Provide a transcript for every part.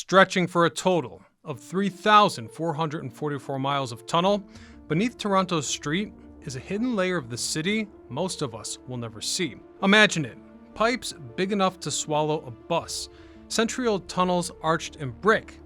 Stretching for a total of 3,444 miles of tunnel, beneath Toronto's street is a hidden layer of the city most of us will never see. Imagine it, pipes big enough to swallow a bus, century-old tunnels arched in brick,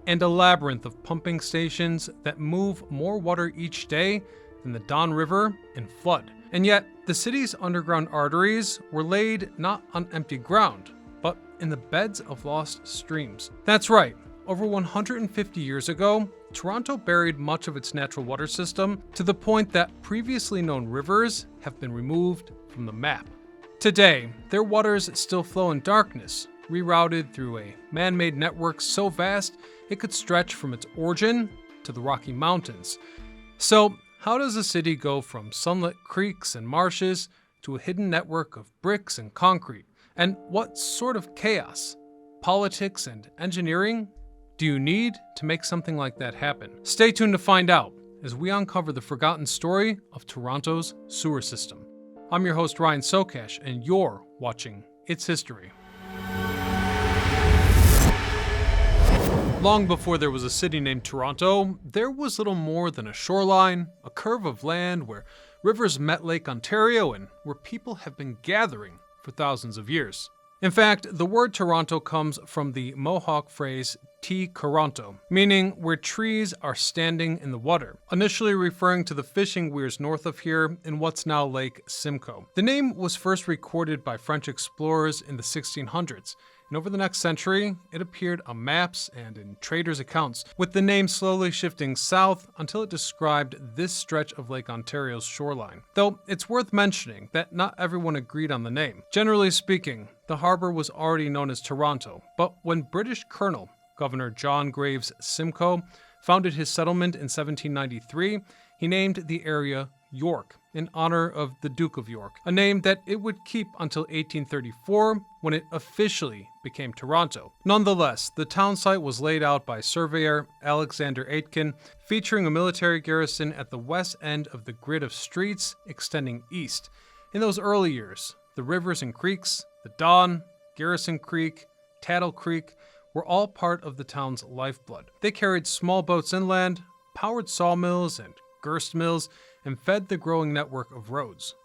and a labyrinth of pumping stations that move more water each day than the Don River in flood. And yet, the city's underground arteries were laid not on empty ground, but in the beds of lost streams. That's right, over 150 years ago, Toronto buried much of its natural water system to the point that previously known rivers have been removed from the map. Today, their waters still flow in darkness, rerouted through a man-made network so vast it could stretch from its origin to the Rocky Mountains. So, how does a city go from sunlit creeks and marshes to a hidden network of bricks and concrete? And what sort of chaos, politics, and engineering do you need to make something like that happen? Stay tuned to find out as we uncover the forgotten story of Toronto's sewer system. I'm your host Ryan Socash, and you're watching It's History. Long before there was a city named Toronto, there was little more than a shoreline, a curve of land where rivers met Lake Ontario and where people have been gathering for thousands of years. In fact, the word Toronto comes from the Mohawk phrase T Coronto, meaning where trees are standing in the water, initially referring to the fishing weirs north of here in what's now Lake Simcoe. The name was first recorded by French explorers in the 1600s, and over the next century, it appeared on maps and in traders' accounts, with the name slowly shifting south until it described this stretch of Lake Ontario's shoreline. Though it's worth mentioning that not everyone agreed on the name. Generally speaking, the harbor was already known as Toronto, but when British Colonel Governor John Graves Simcoe founded his settlement in 1793, he named the area York, in honor of the Duke of York, a name that it would keep until 1834, when it officially became Toronto. Nonetheless, the town site was laid out by surveyor Alexander Aitken, featuring a military garrison at the west end of the grid of streets extending east. In those early years, the rivers and creeks, the Don, Garrison Creek, Taddle Creek, were all part of the town's lifeblood. They carried small boats inland, powered sawmills and grist mills, and fed the growing network of roads.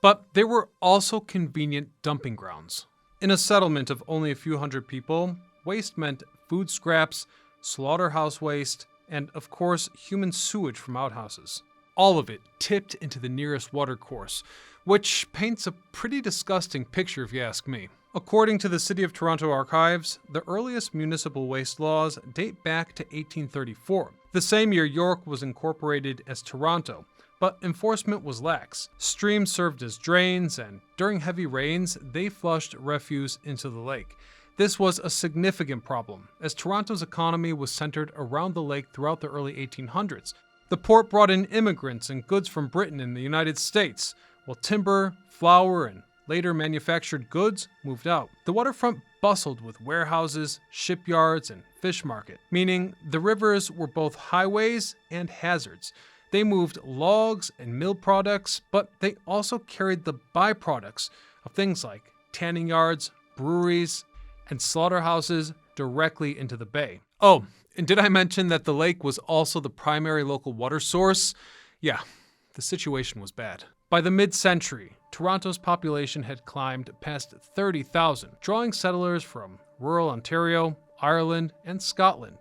But they were also convenient dumping grounds. In a settlement of only a few hundred people, waste meant food scraps, slaughterhouse waste, and of course, human sewage from outhouses. All of it tipped into the nearest watercourse, which paints a pretty disgusting picture if you ask me. According to the City of Toronto archives, the earliest municipal waste laws date back to 1834. The same year York was incorporated as Toronto, but enforcement was lax. Streams served as drains, and during heavy rains, they flushed refuse into the lake. This was a significant problem, as Toronto's economy was centered around the lake throughout the early 1800s. The port brought in immigrants and goods from Britain and the United States, while timber, flour, and later manufactured goods moved out. The waterfront bustled with warehouses, shipyards, and fish market, meaning the rivers were both highways and hazards. They moved logs and mill products, but they also carried the byproducts of things like tanning yards, breweries, and slaughterhouses directly into the bay. Oh, and did I mention that the lake was also the primary local water source? Yeah, the situation was bad. By the mid-century, Toronto's population had climbed past 30,000, drawing settlers from rural Ontario, Ireland, and Scotland.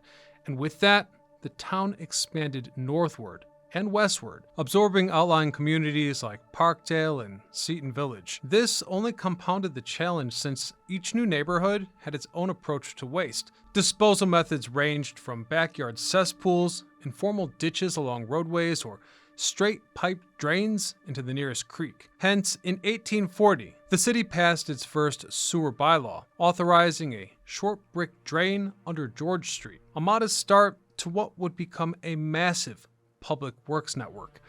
And with that, the town expanded northward and westward, absorbing outlying communities like Parkdale and Seton Village. This only compounded the challenge since each new neighborhood had its own approach to waste. Disposal methods ranged from backyard cesspools, informal ditches along roadways, or straight piped drains into the nearest creek. Hence, in 1840, the city passed its first sewer bylaw, authorizing a short brick drain under George Street, a modest start to what would become a massive public works network.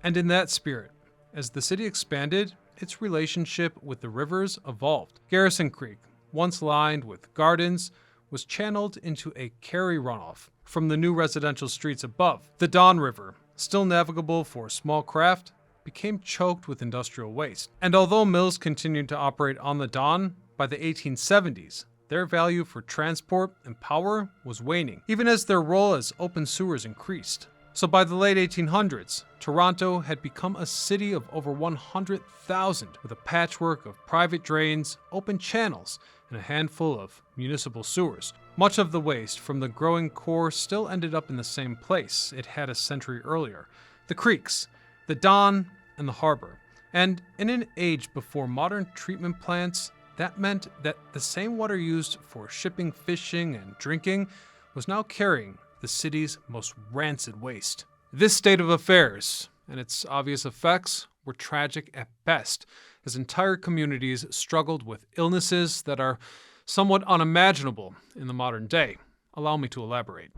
And in that spirit, as the city expanded, its relationship with the rivers evolved. Garrison Creek, once lined with gardens, was channeled into a Carey runoff from the new residential streets above. The Don River, still navigable for small craft, became choked with industrial waste. And although mills continued to operate on the Don, by the 1870s, their value for transport and power was waning, even as their role as open sewers increased. So by the late 1800s, Toronto had become a city of over 100,000 with a patchwork of private drains, open channels, and a handful of municipal sewers. Much of the waste from the growing core still ended up in the same place it had a century earlier: the creeks, the Don, and the harbor. And in an age before modern treatment plants, that meant that the same water used for shipping, fishing, and drinking was now carrying the city's most rancid waste. This state of affairs and its obvious effects were tragic at best, as entire communities struggled with illnesses that are somewhat unimaginable in the modern day. Allow me to elaborate.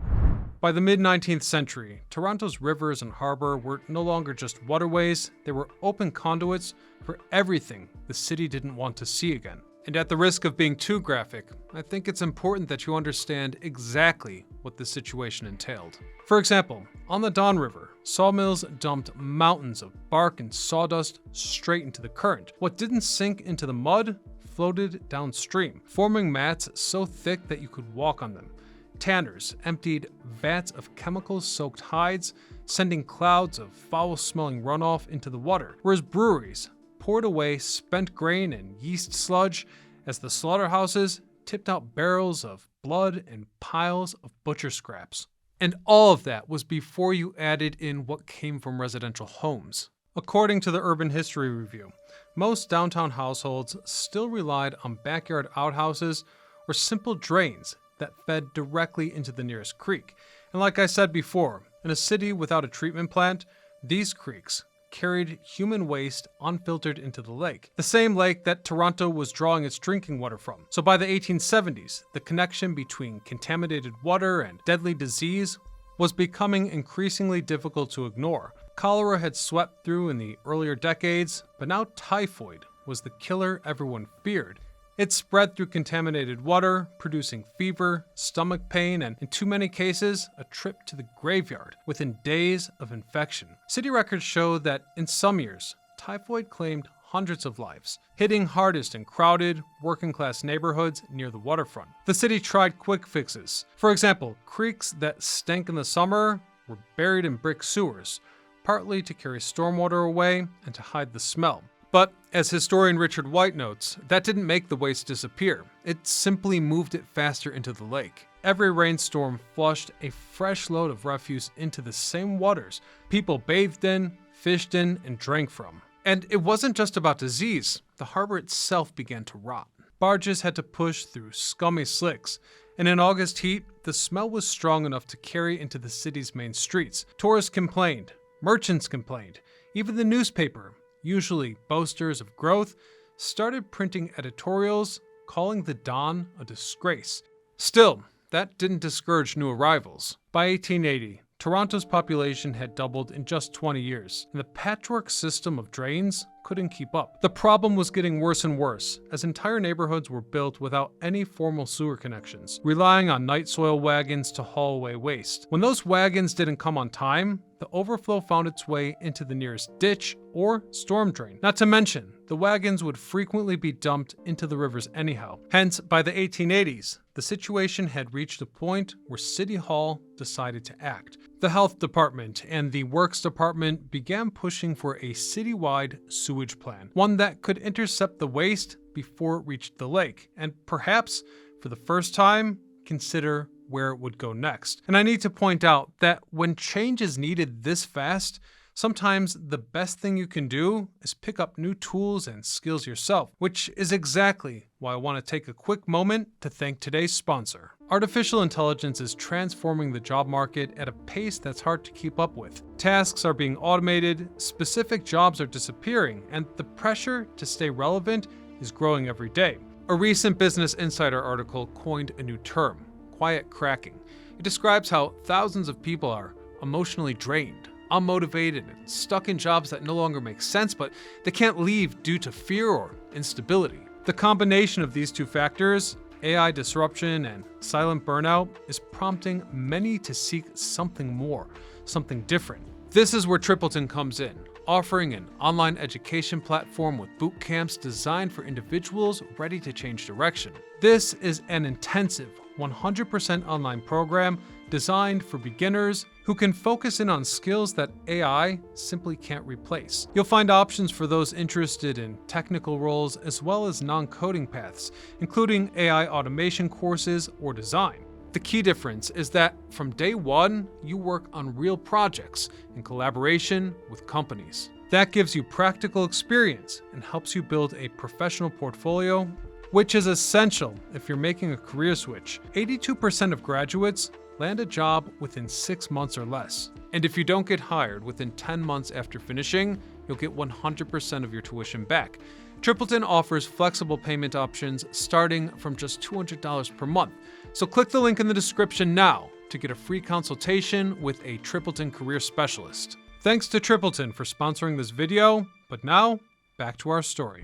By the mid-19th century, Toronto's rivers and harbor were no longer just waterways, they were open conduits for everything the city didn't want to see again. And at the risk of being too graphic, I think it's important that you understand exactly what this situation entailed. For example, on the Don River, sawmills dumped mountains of bark and sawdust straight into the current. What didn't sink into the mud floated downstream, forming mats so thick that you could walk on them. Tanners emptied vats of chemical-soaked hides, sending clouds of foul-smelling runoff into the water, whereas breweries poured away spent grain and yeast sludge as the slaughterhouses tipped out barrels of blood and piles of butcher scraps. And all of that was before you added in what came from residential homes. According to the Urban History Review, most downtown households still relied on backyard outhouses or simple drains that fed directly into the nearest creek. And like I said before, in a city without a treatment plant, these creeks carried human waste unfiltered into the lake, the same lake that Toronto was drawing its drinking water from. So by the 1870s, the connection between contaminated water and deadly disease was becoming increasingly difficult to ignore. Cholera had swept through in the earlier decades, but now typhoid was the killer everyone feared. It spread through contaminated water, producing fever, stomach pain, and in too many cases, a trip to the graveyard within days of infection. City records show that in some years, typhoid claimed hundreds of lives, hitting hardest in crowded, working-class neighborhoods near the waterfront. The city tried quick fixes. For example, creeks that stank in the summer were buried in brick sewers, partly to carry stormwater away and to hide the smell. But, as historian Richard White notes, that didn't make the waste disappear. It simply moved it faster into the lake. Every rainstorm flushed a fresh load of refuse into the same waters people bathed in, fished in, and drank from. And it wasn't just about disease. The harbor itself began to rot. Barges had to push through scummy slicks, and in August heat, the smell was strong enough to carry into the city's main streets. Tourists complained, merchants complained, even the newspaper, usually boasters of growth, started printing editorials calling the Don a disgrace. Still, that didn't discourage new arrivals. By 1880, Toronto's population had doubled in just 20 years, and the patchwork system of drains couldn't keep up. The problem was getting worse and worse, as entire neighborhoods were built without any formal sewer connections, relying on night soil wagons to haul away waste. When those wagons didn't come on time, the overflow found its way into the nearest ditch or storm drain. Not to mention, the wagons would frequently be dumped into the rivers anyhow. Hence, by the 1880s, the situation had reached a point where City Hall decided to act. The Health Department and the Works Department began pushing for a citywide sewage plan, one that could intercept the waste before it reached the lake, and perhaps, for the first time, consider where it would go next. And I need to point out that when change is needed this fast, sometimes the best thing you can do is pick up new tools and skills yourself, which is exactly why I want to take a quick moment to thank today's sponsor. Artificial intelligence is transforming the job market at a pace that's hard to keep up with. Tasks are being automated, specific jobs are disappearing, and the pressure to stay relevant is growing every day. A recent Business Insider article coined a new term: quiet cracking. It describes how thousands of people are emotionally drained, unmotivated, and stuck in jobs that no longer make sense, but they can't leave due to fear or instability. The combination of these two factors, AI disruption and silent burnout, is prompting many to seek something more, something different. This is where Tripleton comes in. offering an online education platform with boot camps designed for individuals ready to change direction. This is an intensive, 100% online program designed for beginners who can focus in on skills that AI simply can't replace. You'll find options for those interested in technical roles as well as non-coding paths, including AI automation courses or design. The key difference is that from day one, you work on real projects in collaboration with companies. That gives you practical experience and helps you build a professional portfolio, which is essential if you're making a career switch. 82% of graduates land a job within 6 months or less. And if you don't get hired within 10 months after finishing, you'll get 100% of your tuition back. Tripleton offers flexible payment options starting from just $200 per month. So click the link in the description now to get a free consultation with a Tripleton career specialist. Thanks to Tripleton for sponsoring this video, but now, back to our story.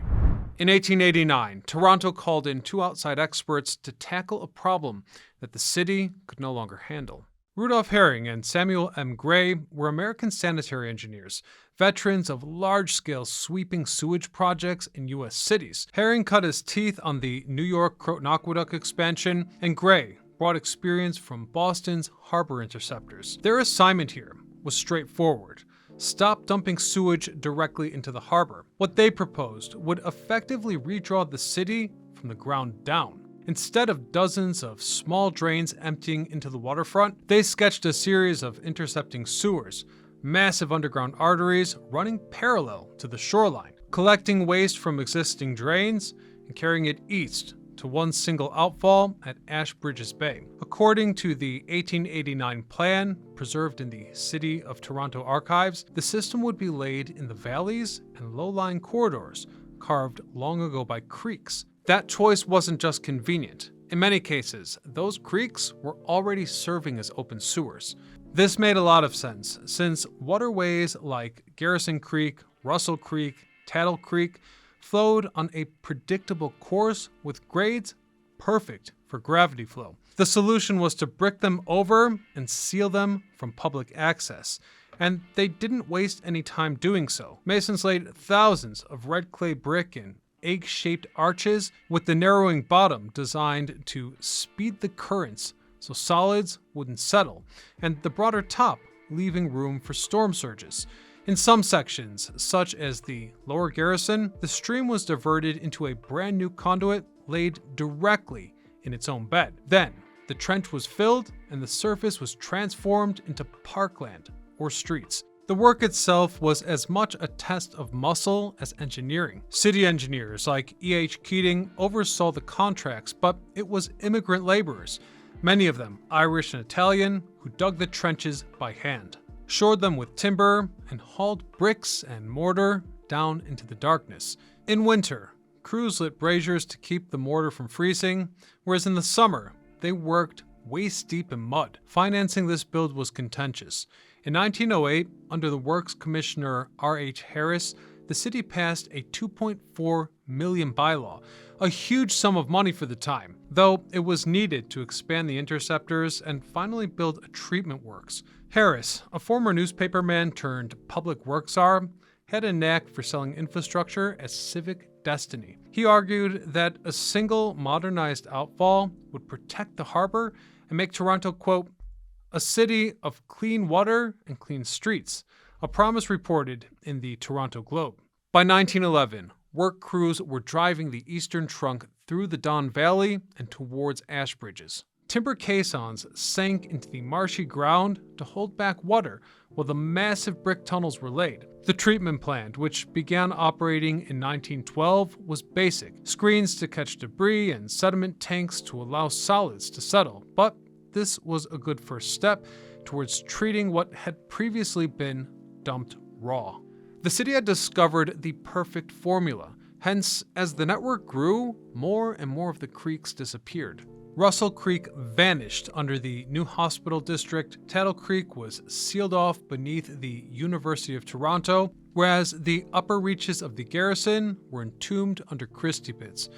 In 1889, Toronto called in 2 outside experts to tackle a problem that the city could no longer handle. Rudolph Herring and Samuel M. Gray were American sanitary engineers, veterans of large-scale sweeping sewage projects in U.S. cities. Herring cut his teeth on the New York Croton Aqueduct expansion, and Gray brought experience from Boston's harbor interceptors. Their assignment here was straightforward. Stop dumping sewage directly into the harbor. What they proposed would effectively redraw the city from the ground down. Instead of dozens of small drains emptying into the waterfront, they sketched a series of intercepting sewers, massive underground arteries running parallel to the shoreline, collecting waste from existing drains and carrying it east to one single outfall at Ashbridges Bay. According to the 1889 plan, preserved in the City of Toronto archives, the system would be laid in the valleys and low-lying corridors carved long ago by creeks. That choice wasn't just convenient. In many cases, those creeks were already serving as open sewers. This made a lot of sense, since waterways like Garrison Creek, Russell Creek, Taddle Creek flowed on a predictable course with grades perfect for gravity flow. The solution was to brick them over and seal them from public access, and they didn't waste any time doing so. Masons laid thousands of red clay brick in egg-shaped arches with the narrowing bottom designed to speed the currents so solids wouldn't settle, and the broader top leaving room for storm surges. In some sections, such as the Lower Garrison, the stream was diverted into a brand new conduit laid directly in its own bed. Then, the trench was filled and the surface was transformed into parkland or streets. The work itself was as much a test of muscle as engineering. City engineers like E.H. Keating oversaw the contracts, but it was immigrant laborers, many of them Irish and Italian, who dug the trenches by hand, shored them with timber, and hauled bricks and mortar down into the darkness. In winter, crews lit braziers to keep the mortar from freezing, whereas in the summer, they worked waist-deep in mud. Financing this build was contentious. In 1908, under the Works Commissioner R.H. Harris, the city passed a $2.4 million bylaw, a huge sum of money for the time, though it was needed to expand the interceptors and finally build a treatment works. Harris, a former newspaperman turned public works czar, had a knack for selling infrastructure as civic destiny. He argued that a single modernized outfall would protect the harbor and make Toronto, quote, a city of clean water and clean streets, a promise reported in the Toronto Globe. By 1911, work crews were driving the eastern trunk through the Don Valley and towards Ashbridges. Timber caissons sank into the marshy ground to hold back water while the massive brick tunnels were laid. The treatment plant, which began operating in 1912, was basic: screens to catch debris and sediment tanks to allow solids to settle. But this was a good first step towards treating what had previously been dumped raw. The city had discovered the perfect formula. Hence, as the network grew, more and more of the creeks disappeared. Russell Creek vanished under the new hospital district. Taddle Creek was sealed off beneath the University of Toronto, whereas the upper reaches of the Garrison were entombed under Christie pits.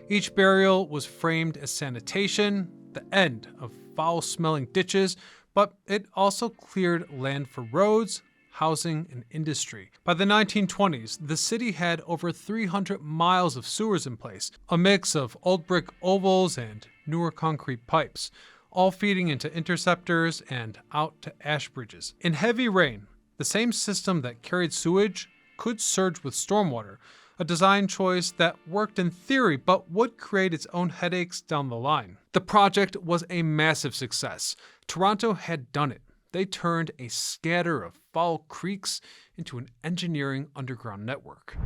Each burial was framed as sanitation, the end of foul-smelling ditches, but it also cleared land for roads, housing, and industry. By the 1920s, the city had over 300 miles of sewers in place, a mix of old brick ovals and newer concrete pipes, all feeding into interceptors and out to ash bridges. In heavy rain, the same system that carried sewage could surge with stormwater, a design choice that worked in theory but would create its own headaches down the line. The project was a massive success. Toronto had done it. They turned a scatter of foul creeks into an engineering underground network.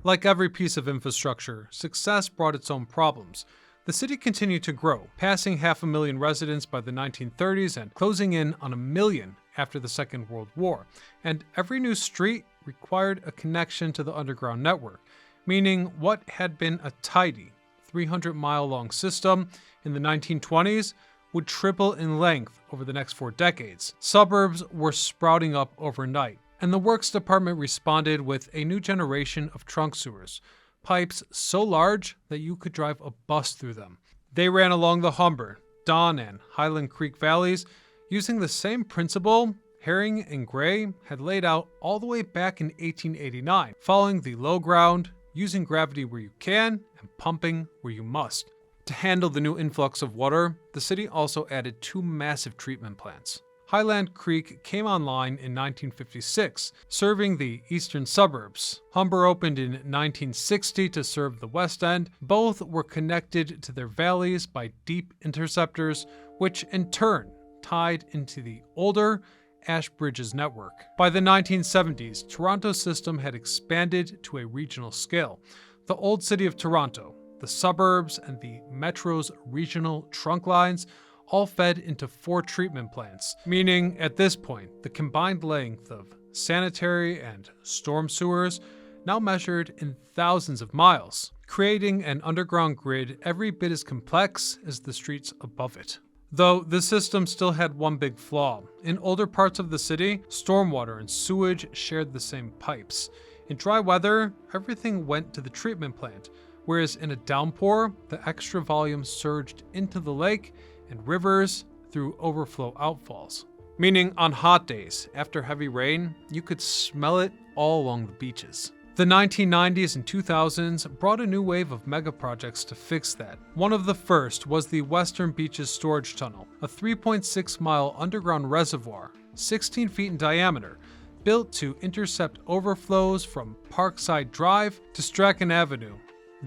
Like every piece of infrastructure, success brought its own problems. The city continued to grow, passing 500,000 residents by the 1930s and closing in on 1 million after the Second World War. And every new street required a connection to the underground network, meaning what had been a tidy 300-mile-long system in the 1920s would triple in length over the next 4 decades. Suburbs were sprouting up overnight, and the Works Department responded with a new generation of trunk sewers, pipes so large that you could drive a bus through them. They ran along the Humber, Don, and Highland Creek valleys using the same principle Herring and Gray had laid out all the way back in 1889, following the low ground, using gravity where you can, and pumping where you must. To handle the new influx of water, the city also added 2 massive treatment plants. Highland Creek came online in 1956, serving the eastern suburbs. Humber opened in 1960 to serve the west end. Both were connected to their valleys by deep interceptors, which in turn tied into the older Ash Bridges network. By the 1970s, Toronto's system had expanded to a regional scale. The old city of Toronto, the suburbs, and the metro's regional trunk lines all fed into 4 treatment plants, meaning at this point, the combined length of sanitary and storm sewers now measured in thousands of miles, creating an underground grid every bit as complex as the streets above it. Though the system still had one big flaw. In older parts of the city, stormwater and sewage shared the same pipes. In dry weather, everything went to the treatment plant, whereas in a downpour, the extra volume surged into the lake and rivers through overflow outfalls. Meaning on hot days, after heavy rain, you could smell it all along the beaches. The 1990s and 2000s brought a new wave of mega projects to fix that. One of the first was the Western Beaches Storage Tunnel, a 3.6-mile underground reservoir, 16 feet in diameter, built to intercept overflows from Parkside Drive to Strachan Avenue.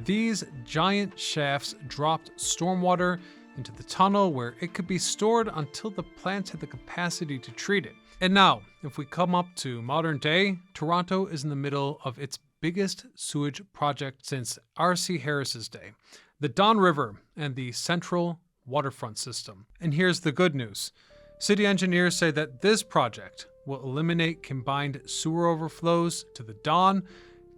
These giant shafts dropped stormwater into the tunnel where it could be stored until the plants had the capacity to treat it. And now, if we come up to modern day, Toronto is in the middle of its biggest sewage project since R.C. Harris's day, the Don River and the Central Waterfront System. And here's the good news. City engineers say that this project will eliminate combined sewer overflows to the Don,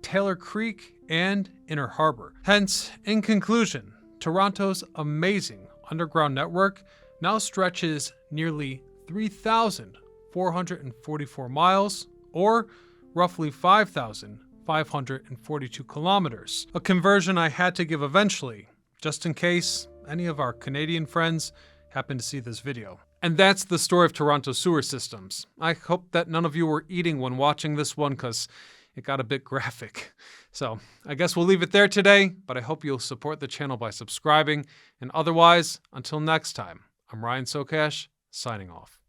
Taylor Creek, and Inner Harbor. Hence, in conclusion, Toronto's amazing underground network now stretches nearly 3,444 miles, or roughly 5,542 kilometers. A conversion I had to give eventually, just in case any of our Canadian friends happen to see this video. And that's the story of Toronto's sewer systems. I hope that none of you were eating when watching this one, because it got a bit graphic. So I guess we'll leave it there today, but I hope you'll support the channel by subscribing. And otherwise, until next time, I'm Ryan Socash, signing off.